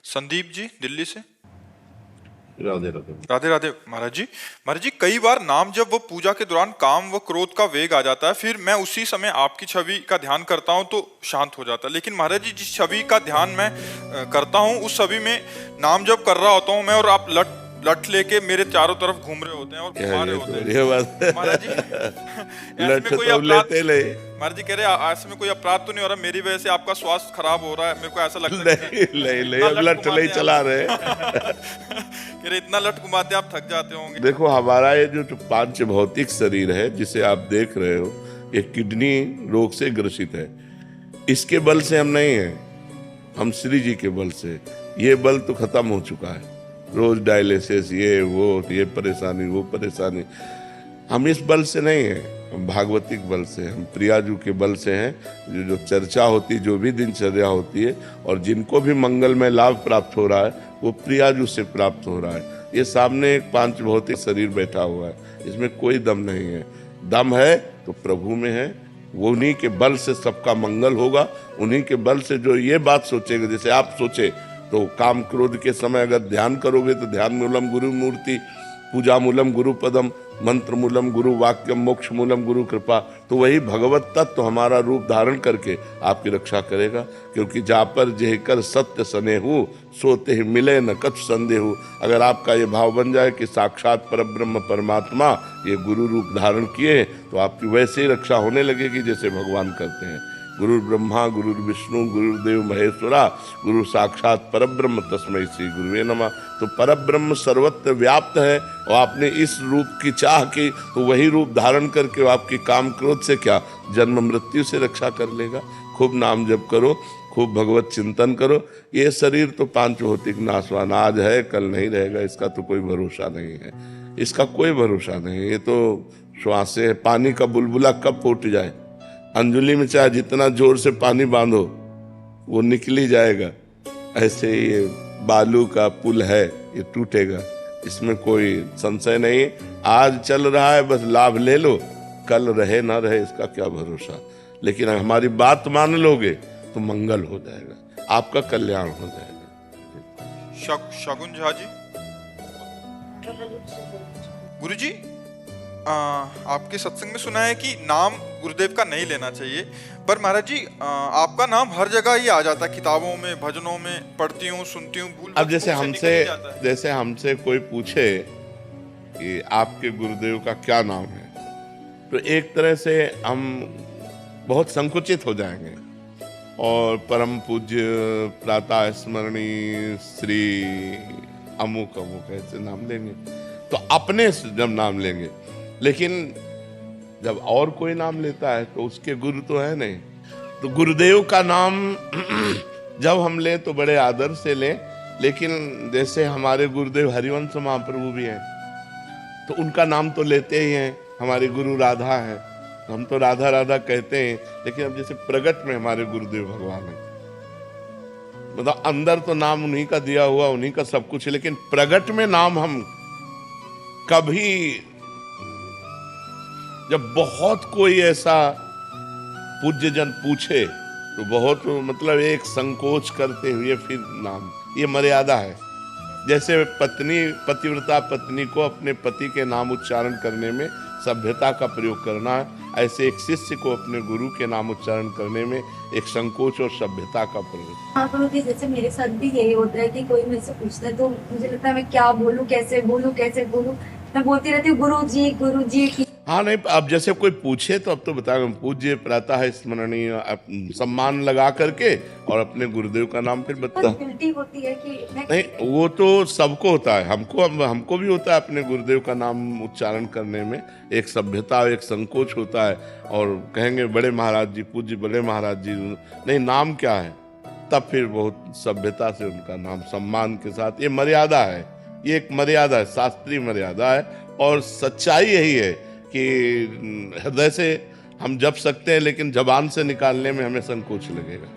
संदीप जी दिल्ली से। राधे राधे। राधे राधे महाराज जी। महाराज जी, कई बार नाम जब वो पूजा के दौरान काम व क्रोध का वेग आ जाता है, फिर मैं उसी समय आपकी छवि का ध्यान करता हूँ तो शांत हो जाता है। लेकिन महाराज जी, जिस छवि का ध्यान मैं करता हूँ, उस छवि में नाम जब कर रहा होता हूँ मैं, और आप लठ लेके मेरे चारों तरफ घूम रहे होते हैं और घुमा रहे होते हैं। ये बात महाराज जी लठ ऐसे में कोई तो अपराध, लेते ले। महाराज जी कह रहे हैं ऐसे में कोई अपराध तो नहीं हो रहा, मेरी वजह से आपका स्वास्थ्य खराब हो रहा है, मेरे को ऐसा लगता है। नहीं, अब लठ ले चला रहे। कह रहे इतना लठ घुमाते आप थक जाते होंगे। देखो, हमारा ये जो पांच भौतिक शरीर है जिसे आप देख रहे हो, ये किडनी रोग से ग्रसित है। इसके बल से हम नहीं है, हम श्री जी के बल से। ये बल तो खत्म हो चुका है, रोज डायलिसिस, ये परेशानी, वो परेशानी। हम इस बल से नहीं है, हम भागवतिक बल से, हम प्रियाजू के बल से हैं। जो चर्चा होती, जो भी दिनचर्या होती है, और जिनको भी मंगल में लाभ प्राप्त हो रहा है, वो प्रियाजू से प्राप्त हो रहा है। ये सामने एक पांच भौतिक शरीर बैठा हुआ है, इसमें कोई दम नहीं है। दम है तो प्रभु में है, वो उन्हीं के बल से सबका मंगल होगा। उन्हीं के बल से जो ये बात सोचेगा, जैसे आप सोचे तो काम क्रोध के समय अगर ध्यान करोगे तो ध्यान मूलम गुरु मूर्ति, पूजा मूलम गुरु पदम, मंत्र मूलम गुरु वाक्यम, मोक्ष मूलम गुरु कृपा, तो वही भगवत तत्व हमारा रूप धारण करके आपकी रक्षा करेगा। क्योंकि जा पर जेकर सत्य स्नेहु, सोते ही मिले न कछु संदेहु। अगर आपका ये भाव बन जाए कि साक्षात परब्रह्म परमात्मा ये गुरु रूप धारण किए, तो आपकी वैसे ही रक्षा होने लगेगी जैसे भगवान करते हैं। गुरु ब्रह्मा गुरु विष्णु गुरुदेव महेश्वरा, गुरु साक्षात परब्रह्म तस्मै श्री गुरुवे नमः। तो परब्रह्म सर्वत्र व्याप्त है, और आपने इस रूप की चाह की तो वही रूप धारण करके आपकी काम क्रोध से क्या, जन्म मृत्यु से रक्षा कर लेगा। खूब नाम जप करो, खूब भगवत चिंतन करो। ये शरीर तो पांच भौतिक नाशवान, आज है कल नहीं रहेगा, इसका तो कोई भरोसा नहीं है, इसका कोई भरोसा नहीं है। ये तो श्वास है, पानी का बुलबुला कब फूट जाए, अंजलि में चाहे जितना जोर से पानी बांधो वो निकल ही जाएगा। ऐसे ही ये बालू का पुल है, ये टूटेगा, इसमें कोई संशय नहीं। आज चल रहा है, बस लाभ ले लो, कल रहे ना रहे इसका क्या भरोसा। लेकिन हमारी बात मान लोगे तो मंगल हो जाएगा, आपका कल्याण हो जाएगा। शगुन झा जी। गुरु जी, आपके सत्संग में सुना है कि नाम गुरुदेव का नहीं लेना चाहिए, पर महाराज जी आपका नाम हर जगह ही आ जाता है, किताबों में, भजनों में पढ़ती हूँ, सुनती हूँ, भूल। अब जैसे हमसे कोई पूछे कि आपके गुरुदेव का क्या नाम है, तो एक तरह से हम बहुत संकुचित हो जाएंगे, और परम पूज्य प्रातः स्मरणीय श्री अमुक अमुक ऐसे नाम लेंगे, तो अपने जब नाम लेंगे। लेकिन जब और कोई नाम लेता है तो उसके गुरु तो है नहीं। तो गुरुदेव का नाम जब हम लें तो बड़े आदर से लें। लेकिन जैसे हमारे गुरुदेव हरिवंश महाप्रभु भी हैं, तो उनका नाम तो लेते ही हैं। हमारे गुरु राधा है, हम तो राधा राधा कहते हैं। लेकिन अब जैसे प्रगट में हमारे गुरुदेव भगवान है, मतलब अंदर तो नाम उन्हीं का दिया हुआ, उन्हीं का सब कुछ है, लेकिन प्रगट में नाम हम कभी, जब बहुत कोई ऐसा पूज्य जन पूछे तो बहुत मतलब एक संकोच करते हुए फिर नाम, ये मर्यादा है। जैसे पतिव्रता पत्नी को अपने पति के नाम उच्चारण करने में सभ्यता का प्रयोग करना है, ऐसे एक शिष्य को अपने गुरु के नाम उच्चारण करने में एक संकोच और सभ्यता का प्रयोग। हाँ गुरु जी, जैसे मेरे साथ भी यही होता है कि कोई मेरे से पूछता है तो मुझे लगता है मैं क्या बोलूं, कैसे बोलूं, मैं बोलती रहती हूँ गुरु जी। हाँ नहीं, अब जैसे कोई पूछे तो अब तो बता, पूज्य प्रातः स्मरणीय सम्मान लगा करके और अपने गुरुदेव का नाम फिर बता। गिल्टी होती है कि नहीं, वो तो सबको होता है, हमको भी होता है अपने गुरुदेव का नाम उच्चारण करने में एक सभ्यता, एक संकोच होता है। और कहेंगे बड़े महाराज जी, पूज्य बड़े महाराज जी, नहीं नाम क्या है, तब फिर बहुत सभ्यता से उनका नाम सम्मान के साथ। ये मर्यादा है, ये एक मर्यादा है, शास्त्रीय मर्यादा है। और सच्चाई यही है कि हृदय से हम जप सकते हैं, लेकिन जबान से निकालने में हमें संकोच लगेगा।